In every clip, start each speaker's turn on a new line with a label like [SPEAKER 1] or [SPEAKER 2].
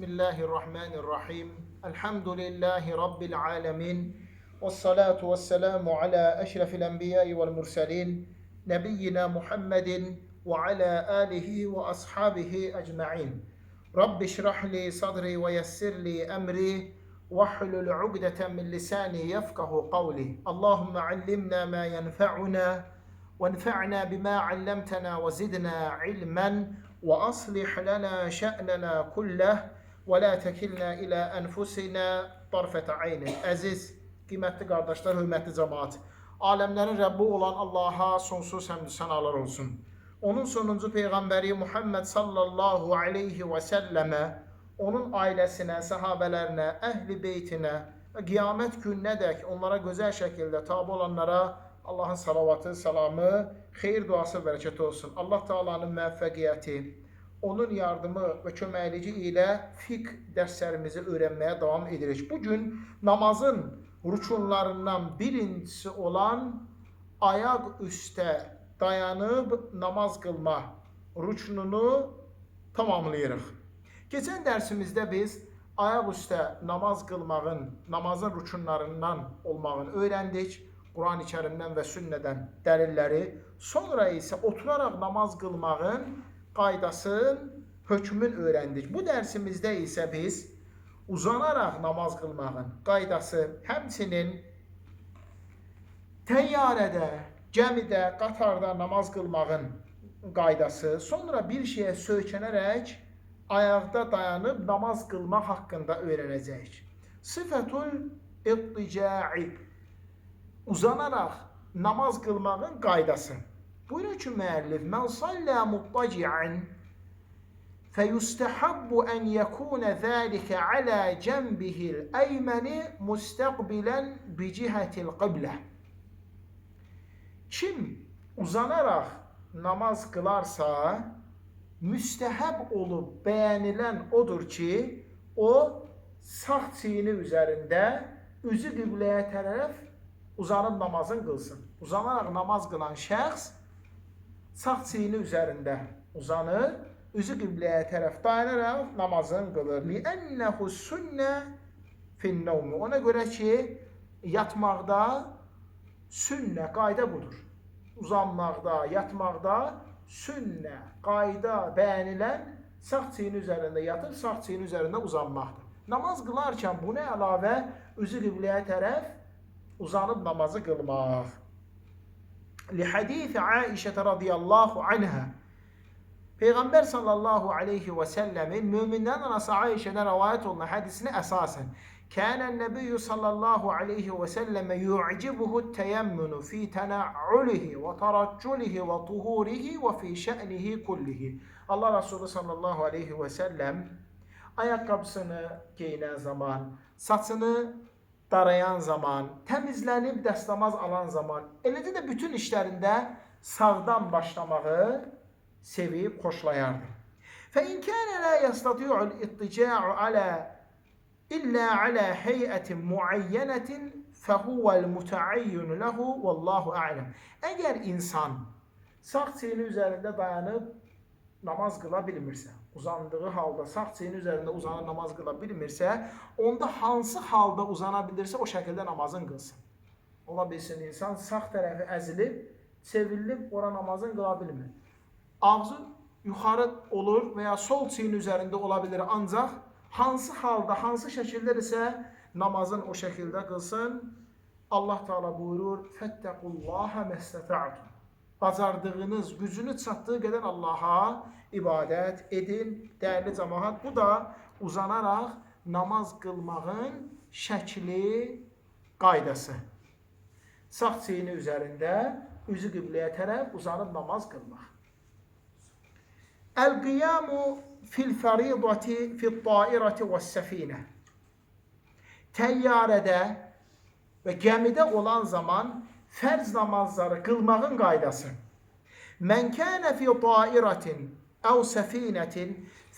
[SPEAKER 1] Bismillahirrahmanirrahim. Elhamdülillahi Rabbil alemin. Vessalatu vesselamu ala eşrefil enbiyai vel murselin. Nebiyyina Muhammedin ve ala alihi ve ashabihi ecma'in. Rabbi şrahli sadri ve yessirli emri. Vahlul ugdeten min lisani yefkahu kavli. Allahümme allimna ma yenfa'una. وانفعنا بما علمتنا وزدنا علما وأصلح لنا شأننا كله ولا تكلنا إلى أنفسنا طرفة عين. Əziz, qiymətli qardaşlar, hörmətli cəmaət, aləmlərin Rəbbi olan Allaha sonsuz həmd sənalar olsun. Onun sonuncu Peyğəmbəri Muhammed sallallahu aleyhi və səlləmə, onun ailəsinə, səhabələrinə, əhli beytinə və qiyamət gününədək onlara gözəl şəkildə tabi olanlara Allahın salavatı, salamı, xeyir duası, bərəkət olsun. Allah Taala'nın müvəffəqiyyəti, onun yardımı və köməkliyi ilə fiqh dərslərimizi öyrənməyə davam edirik. Bugün namazın rükunlarından birincisi olan ayaq üstə dayanıb namaz qılma rükununu tamamlayırıq. Keçən dərsimizdə biz ayaq üstə namaz qılmağın, namazın rükunlarından olmağını öyrəndik. Quran-ı Kərimdən və sünnədən dəlilləri, sonra isə oturaraq namaz qılmağın qaydasın, hökmün öyrəndik. Bu dərsimizdə isə biz uzanaraq namaz qılmağın qaydası, həmçinin təyyarədə, gəmidə, qatarda namaz qılmağın qaydası, sonra bir şeyə söykənərək ayaqda dayanıb namaz qılmaq haqqında öyrənəcəyik. Sıfətul ittica'i, uzanaraq namaz qılmağın qaydası. Buyurur ki, müəllif, "Mən sallə muttaci'an feyustahabbu an yakuna zalika ala janbihi'l aymani mustaqbilan bi cihatil qiblə." Kim uzanaraq namaz qılarsa, müstəhəb olub bəyənilən odur ki, o sağ çiyini üzərində üzü qibləyə tərəf uzanıb namazın qılsın. Uzanaraq namaz qılan şəxs sağ çiyini üzərində uzanır, üzü qibləyə tərəf dayanaraq namazın qılır. Li'ennehu sünnə fi'n-nevm. Ona görə ki, yatmaqda sünnə, qayda budur. Uzanmaqda, yatmaqda sünnə, qayda bəyənilən sağ çiyini üzərində yatıb, sağ çiyini üzərində uzanmaqdır. Namaz qılarkən buna əlavə üzü qibləyə tərəf uzanıb namazı qılmaq. Lihadisi Aişə radiyallahu anha, Peyğəmbər sallallahu aleyhi və səlləmin möminlərin anası Aişədən rəvayət olunan hədisinə əsasən, Kənən nəbiyyü sallallahu aleyhi və səlləmə yu'cibuhu təyyəmmünü fi tənə'ulihi və taracculihi və tuhurihi və fi şə'nihi kullihi. Allah Resulü sallallahu aleyhi və səlləm ayaqqabısını geyinən zaman, saçını darayan zaman, təmizlənib dəstəmaz alan zaman, eləcə də bütün işlərində sağdan başlamağı sevib, xoşlayardı. فَاِنْ كَانَ لَا يَسْتَطِيعُ الْاِطِّجَاعُ إِلَّا عَلَى هَيْئَةٍ مُعَيَّنَةٍ فَهُوَ الْمُتَعَيِّنُ لَهُ وَاللّٰهُ أَعْلَمُ. Əgər insan sağ çiyini üzərində dayanıb namaz qıla bilmirsə, uzandığı halda sağ çiyini üzərində uzanıb namaz qıla bilmirsə, onda hansı halda uzana bilirsə o şəkildə namazın qılsın. Ola bilsin, insan sağ tərəfi əzilib, çevrilib, ora namazın qıla bilmir. Ağzı yuxarı olur və ya sol çiyini üzərində ola bilir, ancaq hansı halda, hansı şəkildə isə namazın o şəkildə qılsın. Allah Teala buyurur, "Fəttəqullaha məstəta'tum." Bacardığınız, gücünü çatdığı qədər Allaha ibadət edin. Dəyərli cəmaət, bu da uzanaraq namaz qılmağın şəkli, qaydası. Sağ çiyini üzərində, üzü qibləyə tərəf uzanıb namaz qılmaq. El-qiyamu fil-fəridati fil-tairati və-səfinə. Təyyarədə və gəmidə olan zaman fərz namazları qılmağın qaydası. Mən kənə fi tairatin əv səfinətin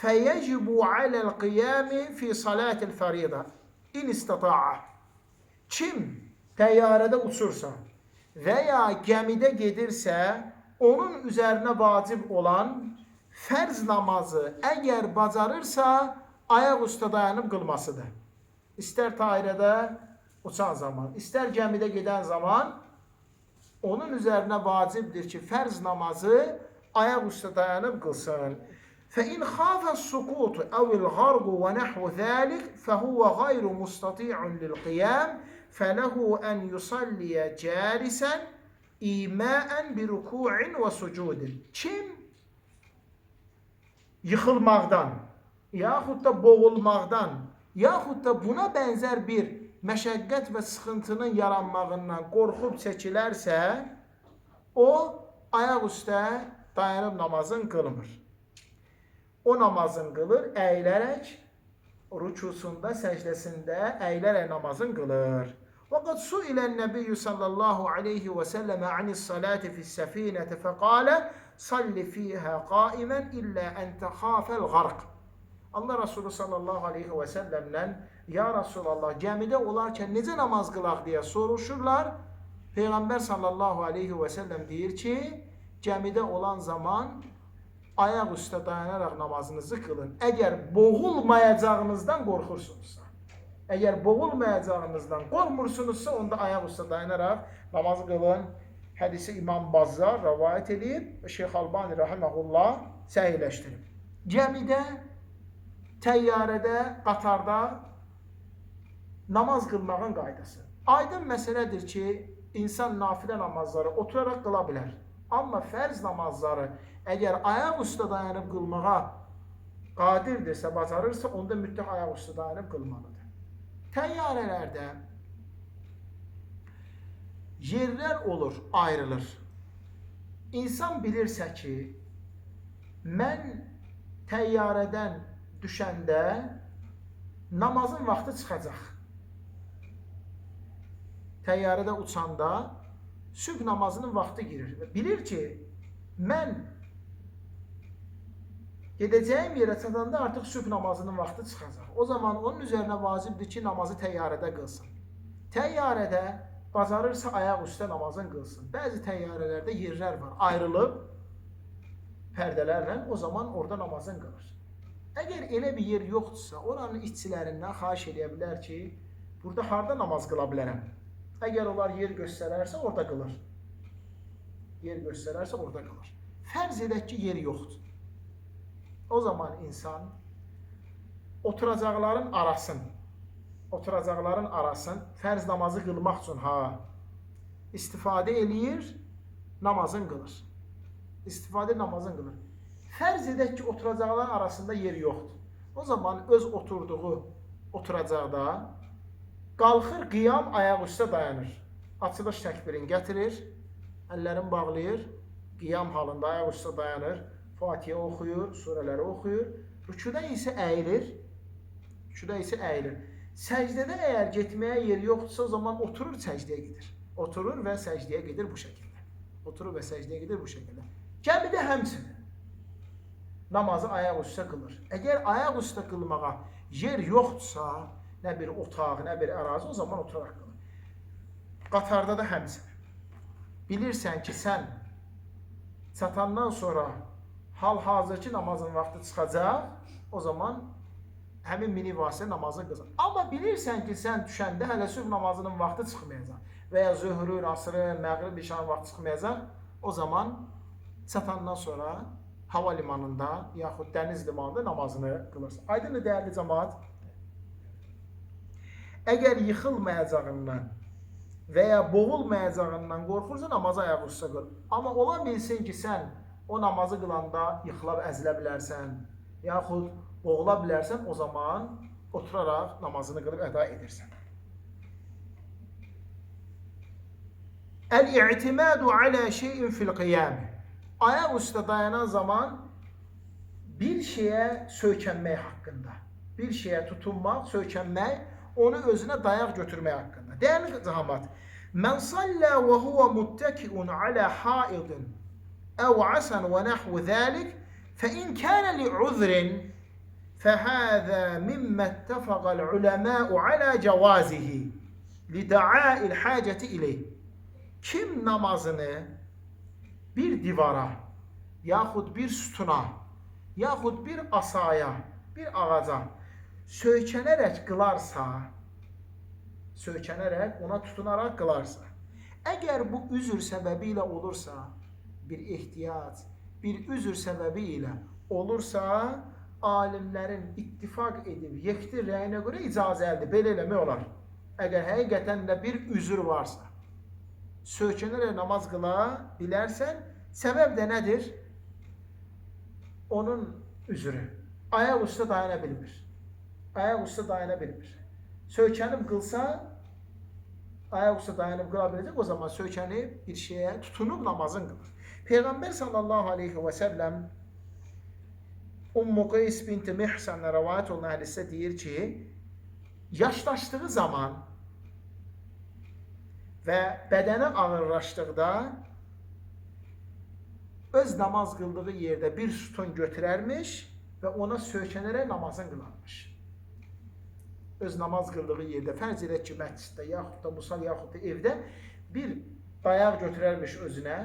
[SPEAKER 1] fəyəcibu aləl qiyami fi salatil fərida in istata'a. Kim təyyarədə uçursa və ya gəmidə gedirsə, onun üzərinə vacib olan fərz namazı əgər bacarırsa, ayaq üstə dayanıb qılmasıdır. İstər dairədə uçan zaman, istər gəmidə gedən zaman onun üzərinə vacibdir ki, fərz namazı ayaq üstə dayanıb qılsın. فإن خاف السقوط أو الغرق ونحو ذلك فهو غير مستطيع للقيام فله أن يصلي جالسا إيماء بركوع وسجود. Kim yıxılmaqdan, yaxud da boğulmaqdan, yaxud da buna bənzər bir məşəqqət və sıxıntının yaranmağından qorxub çəkilərsə, o ayaq üstə dayanıb namazın qılmır. O namazın qılır, əyilərək, rükusunda, səcdəsində əyilərək namazın qılır. وَقَدْ سُئِلَ النَّبِيُّ صَلَّى اللّٰهُ عَلَيْهِ وَسَلَّمَ عَنِ الصَّلَاةِ فِي السَّفِينَةِ فَقَالَ صَلِّ فِيهَا قَائِمًا إِلَّا أَنْ تَخَافَ الْغَرْقِ. Allah Resulü sallallahu aleyhi və səlləmdən ya Resulallah, gəmidə olarkən necə namaz qılaq deyə soruşurlar. Peyğəmbər sallallahu aleyhi və səlləm deyir ki, gəmidə olan zaman ayaq üstə dayanaraq namazınızı qılın. Əgər boğulmayacağınızdan qorxursunuzsa, əgər boğulmayacağınızdan qorxmursunuzsa, onda ayaq üstə dayanaraq namazı qılın. Hədisi İmam Bazzar rəvayət edib, Şeyx Albani rahiməhullah səhihləşdirib. Gəmidə, təyyarədə, qatarda namaz qılmağın qaydası. Aydın məsələdir ki, insan nafilə namazları oturaraq qıla bilər. Amma fərz namazları əgər ayaq üstə dayanıb qılmağa qadirdirsə, bacarırsa, onda mütləq ayaq üstə dayanıb qılmalıdır. Təyyarələrdə yerlər olur, ayrılır. İnsan bilirsə ki, mən təyyarədən düşəndə namazın vaxtı çıxacaq. Təyyarədə uçanda sübh namazının vaxtı girir. Bilir ki, mən gedəcəyim yerə çatanda artıq sübh namazının vaxtı çıxacaq. O zaman onun üzərinə vacibdir ki, namazı təyyarədə qılsın. Təyyarədə bacarırsa ayaq üstə namazın qılsın. Bəzi təyyarələrdə yerlər var, ayrılıb pərdələrlə, o zaman orada namazın qılır. Əgər elə bir yer yoxdursa, oranın işçilərindən xahiş edə bilər ki, burada harda namaz qıla bilərəm? Əgər onlar yer göstərərsə, orada qılır. Yer göstərərsə, orada qılır. Fərz edək ki, yer yoxdur. O zaman insan oturacaqların arasın fərz namazı qılmaq üçün istifadə eləyir, namazın qılır. İstifadə namazın qılır. Fərz edək ki, oturacaqların arasında yer yoxdur. O zaman öz oturduğu oturacaqda qalxır, qiyam ayaq üstə dayanır. Açılış təkbirini gətirir, əllərini bağlayır, qiyam halında ayaq üstə dayanır, Fatihə oxuyur, surələri oxuyur, rükuda isə əyilir. Səcdədə əgər getməyə yer yoxdursa, o zaman oturur, səcdəyə gedir. Oturur və səcdəyə gedir bu şəkildə. Gəmidə həmçinin namazı ayaq üstə qılır. Əgər ayaq üstə qılmağa yer yoxdursa, nə bir otaq, nə bir ərazi, o zaman oturaraq qılır. Qatarda da həmçinin. Bilirsən ki, sən çatandan sonra hal-hazırki namazın vaxtı çıxacaq, o zaman həmin mini vasitə namazı qılır. Amma bilirsən ki, sən düşəndə hələ sübh namazının vaxtı çıxmayacaq və ya zöhrün, asrın, məğrib, işanın vaxtı çıxmayacaq, o zaman çatandan sonra hava limanında yaxud dəniz limanında namazını qılırsan. Aydındır, dəyərli cəmaat? Əgər yıxılmayacağından və ya boğulmayacağından qorxursa, namazı ayaq üstə qıl. Amma ola bilsin ki, sən o namazı qılanda yıxılıb əzilə bilərsən, yaxud boğula bilərsən, o zaman oturaraq namazını qılıb əda edirsən. Əl-i'timadu alə şeyin fil-qiyam. Ayaq üstə dayanan zaman bir şeyə söykənmək haqqında, bir şeyə tutunmaq, söykənmək, onu özünə dayaq götürmək haqqında. Dəyərli cəmaət, mən sallə və huvə muttəkiun alə haidin əv asən və nəhvu zəlik fəin kənə li'udrin fəhəzə mimmə ettəfəqəl uləməu alə cəvazihi lidəail həcəti iləyh. Kim namazını bir divara, yaxud bir sütuna, yaxud bir asaya, bir ağaca söykənərək qılarsa, söykənərək, ona tutunaraq qılarsa, əgər bu üzr səbəbi ilə olursa, bir ehtiyac, bir üzr səbəbi ilə olursa, alimlərin ittifaq edib, yekdir rəyinə görə icazəlidir, belə eləmək olar. Əgər həqiqətən də bir üzr varsa, söykənərək namaz qıla bilərsən, səbəb də nədir? Onun üzrü. Ayaq üstə dayana bilmir. Ayaq üstə dayana bilmir. Söykənib qılsa, ayaq üstə dayanıb qıla biləcək, o zaman söykənib bir şeyə tutunub namazın qılır. Peyğəmbər sallallahu aleyhi və səlləm Ummu Qeys binti Mihsan'la rəvayət olunan hədisdə deyir ki, yaşlaşdığı zaman və bədəni ağırlaşdıqda öz namaz qıldığı yerdə bir sütun götürərmiş və ona söykənərək namazın qılarmış. Öz namaz qıldığı yerdə, fərz edək ki, məsciddə, yaxud da musal, yaxud da evdə bir dayaq götürərmiş özünə,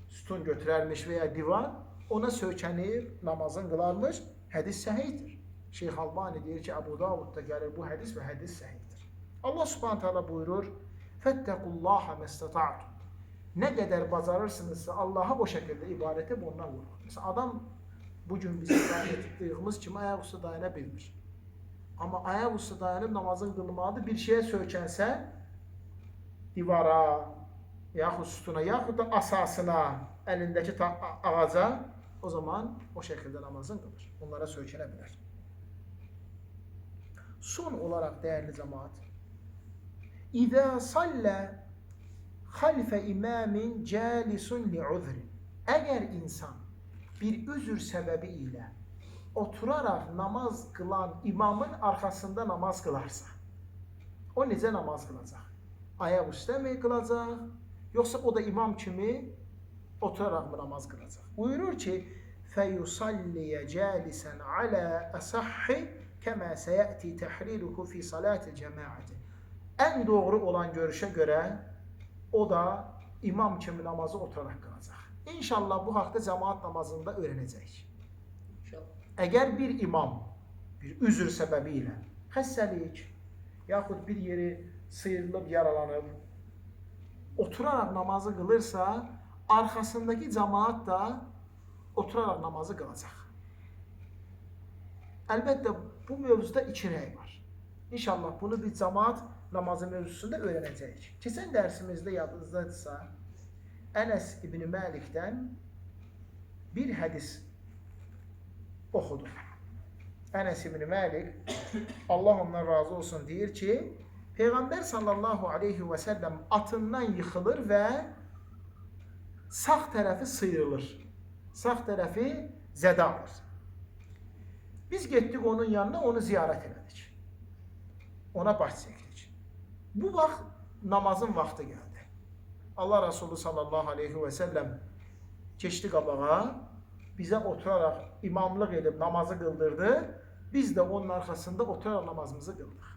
[SPEAKER 1] sütun götürərmiş və ya divan, ona söykənib namazın qılarmış, hədis səhihdir. Şeyx Albani deyir ki, Əbu Davudda gəlir bu hədis və hədis səhihdir. Allah subhanət hala buyurur, Fəttəqullaha məstəta'tum. Nə qədər bacarırsınızsa Allaha o şəkildə ibadət edib ondan qorxun. Məsələn, adam bugün bizim ibadət etdiyimiz kimi ayaq üstə dayana bilmir. Amma ayaq üstə dayanıb namazın qılmalıdır, bir şeyə söykənsə, divara, yaxud sütuna, yaxud da asasına, əlindəki ağaca, o zaman o şəkildə namazın qılır. Onlara söykənə bilər. Son olaraq, dəyərli cəmaat, İzə sallə xalfə imamin cəlisun li'udhrin. Əgər insan bir üzr səbəbi ilə oturaraq namaz qılan imamın arxasında namaz qılarsa, o necə namaz qılacaq? Ayaq üstə mi qılacaq? Yoxsa o da imam kimi oturaraq mı namaz qılacaq? Buyurur ki, fəyusalliyə cəlisən alə əsəhhi kəmə səyəti təhriruhu fi saləti cəmaəti. Ən doğru olan görüşə görə o da imam kimi namazı oturaraq qılacaq. İnşallah bu haqda cəmaat namazında öyrənəcək. Əgər bir imam bir üzr səbəbi ilə xəstəlik, yaxud bir yeri sıyrılıb, yaralanıb, oturaraq namazı qılırsa, arxasındakı cəmaat da oturaraq namazı qılacaq. Əlbəttə, bu mövzuda iki rəy var. İnşallah bunu bir cəmaat namazı mövzusunda öyrənəcəyik. Keçən dərsimizdə yadınızdadırsa, Ənəs İbn Məlikdən bir hədis oxudu. Ənəs İbn Məlik, Allah ondan razı olsun, deyir ki, Peyğəmbər sallallahu aleyhi və səlləm atından yıxılır və sağ tərəfi sıyrılır. Sağ tərəfi zədə alır. Biz getdik onun yanına, onu ziyarət elədik. Ona baş çəkdik. Bu vaxt namazın vaxtı gəldi. Allah Resulü sallallahu aleyhi və səlləm keçdi qabağa, bizə oturaraq imamlıq edib namazı qıldırdı, biz də onun arxasında oturaraq namazımızı qıldıq.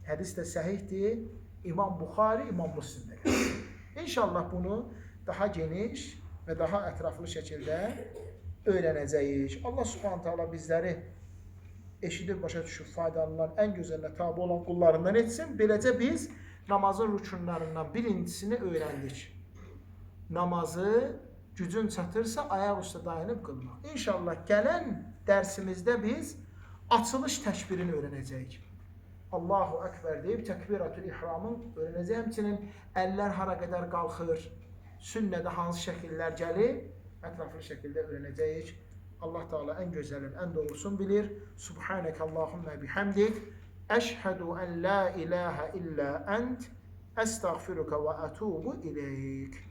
[SPEAKER 1] Hədis də səhihdir, İmam Buxari, İmam Müslimdə gəlir. İnşallah bunu daha geniş və daha ətraflı şəkildə öyrənəcəyik. Allah subhanət hala bizləri eşidib, başa düşüb, faydalanan, ən gözəlinə tabi olan qullarından etsin. Beləcə biz namazın rükunlarından birincisini öyrəndik. Namazı gücün çatırsa ayaq üstə dayanıb qılmaq. İnşallah gələn dərsimizdə biz açılış təkbirini öyrənəcəyik. Allahu Ekber deyib təkbiratül ihramın öyrənəcəyik. Həmçinin əllər hara qədər qalxır, sünnədə hansı şəkillər gəlir, ətraflı şəkildə öyrənəcəyik. Allah Teala en güzelin, en doğrusunu bilir. Subhaneke Allahümme bihamdik. Eşhedü en la ilahe illa ent. Estağfiruka ve etubu ileyk.